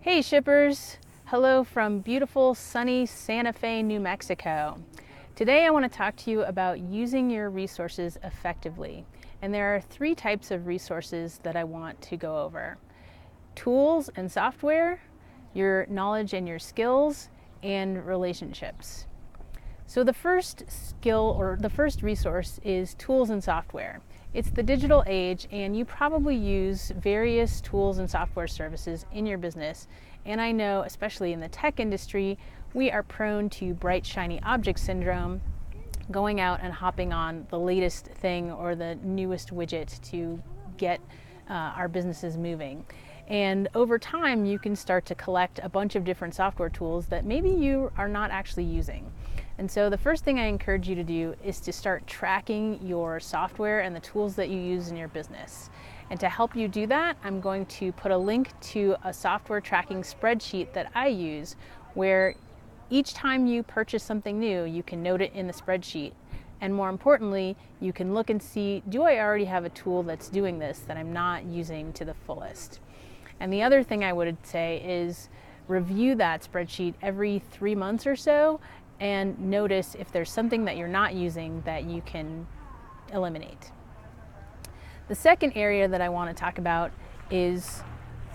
Hey shippers! Hello from beautiful sunny Santa Fe, New Mexico. Today I want to talk to you about using your resources effectively. And there are three types of resources that I want to go over. Tools and software, your knowledge and your skills, and relationships. So the first skill or the first resource is tools and software. It's the digital age, and you probably use various tools and software services in your business. And I know, especially in the tech industry, we are prone to bright, shiny object syndrome, going out and hopping on the latest thing or the newest widget to get our businesses moving. And over time, you can start to collect a bunch of different software tools that maybe you are not actually using. And so the first thing I encourage you to do is to start tracking your software and the tools that you use in your business. And to help you do that, I'm going to put a link to a software tracking spreadsheet that I use, where each time you purchase something new, you can note it in the spreadsheet. And more importantly, you can look and see, do I already have a tool that's doing this that I'm not using to the fullest? And the other thing I would say is review that spreadsheet every 3 months or so and notice if there's something that you're not using that you can eliminate. The second area that I want to talk about is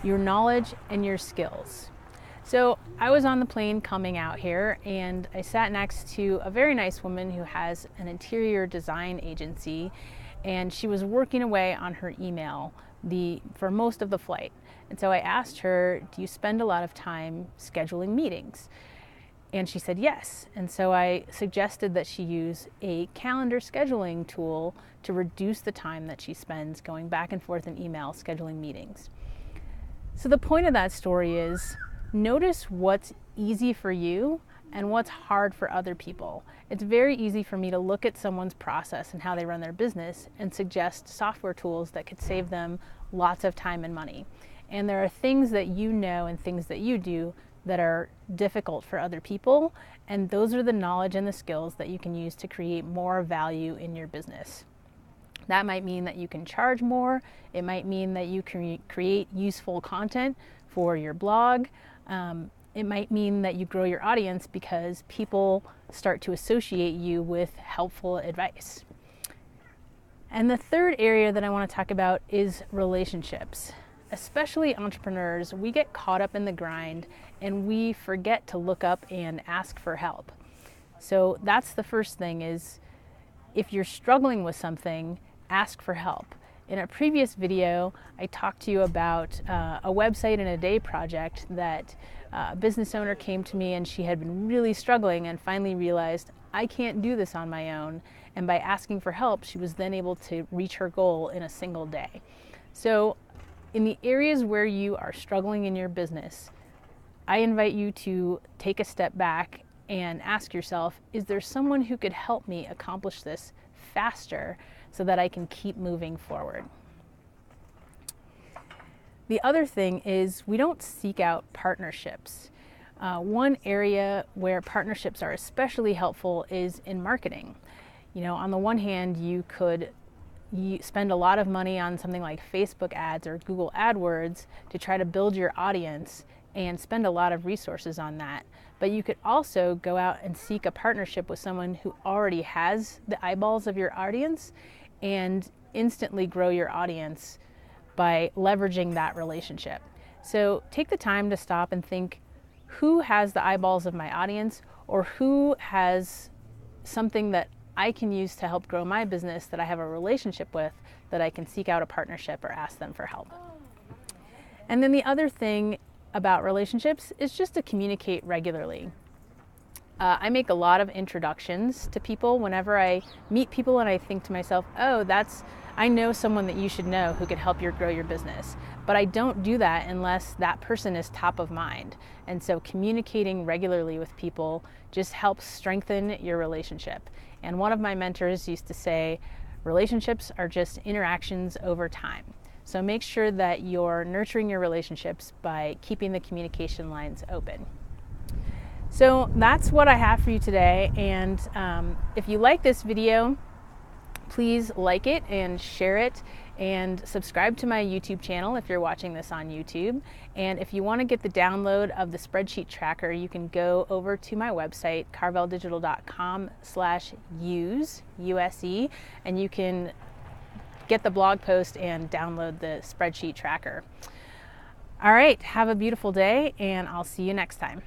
your knowledge and your skills. So I was on the plane coming out here, and I sat next to a very nice woman who has an interior design agency, and she was working away on her email for most of the flight. And so I asked her, do you spend a lot of time scheduling meetings? And she said yes. And so I suggested that she use a calendar scheduling tool to reduce the time that she spends going back and forth in email scheduling meetings. So the point of that story is, notice what's easy for you and what's hard for other people. It's very easy for me to look at someone's process and how they run their business and suggest software tools that could save them lots of time and money. And there are things that you know and things that you do that are difficult for other people, and those are the knowledge and the skills that you can use to create more value in your business. That might mean that you can charge more. It might mean that you can create useful content for your blog. It might mean that you grow your audience because people start to associate you with helpful advice. And the third area that I want to talk about is relationships. Especially entrepreneurs, we get caught up in the grind and we forget to look up and ask for help. So that's the first thing, is if you're struggling with something, ask for help. In a previous video, I talked to you about a website in a day project that a business owner came to me, and she had been really struggling and finally realized, I can't do this on my own. And by asking for help, she was then able to reach her goal in a single day. So in the areas where you are struggling in your business, I invite you to take a step back and ask yourself, is there someone who could help me accomplish this faster so that I can keep moving forward? The other thing is, we don't seek out partnerships. One area where partnerships are especially helpful is in marketing. You know, on the one hand, you spend a lot of money on something like Facebook ads or Google AdWords to try to build your audience and spend a lot of resources on that. But you could also go out and seek a partnership with someone who already has the eyeballs of your audience and instantly grow your audience by leveraging that relationship. So take the time to stop and think, who has the eyeballs of my audience, or who has something that I can use to help grow my business that I have a relationship with, that I can seek out a partnership or ask them for help. And then the other thing about relationships is just to communicate regularly. I make a lot of introductions to people whenever I meet people, and I think to myself, oh, I know someone that you should know who could help you grow your business. But I don't do that unless that person is top of mind. And so communicating regularly with people just helps strengthen your relationship. And one of my mentors used to say, relationships are just interactions over time. So make sure that you're nurturing your relationships by keeping the communication lines open. So that's what I have for you today. And if you like this video, please like it and share it. And subscribe to my YouTube channel if you're watching this on YouTube. And if you want to get the download of the spreadsheet tracker, you can go over to my website, carveldigital.com/use, USE, and you can get the blog post and download the spreadsheet tracker. All right, have a beautiful day, and I'll see you next time.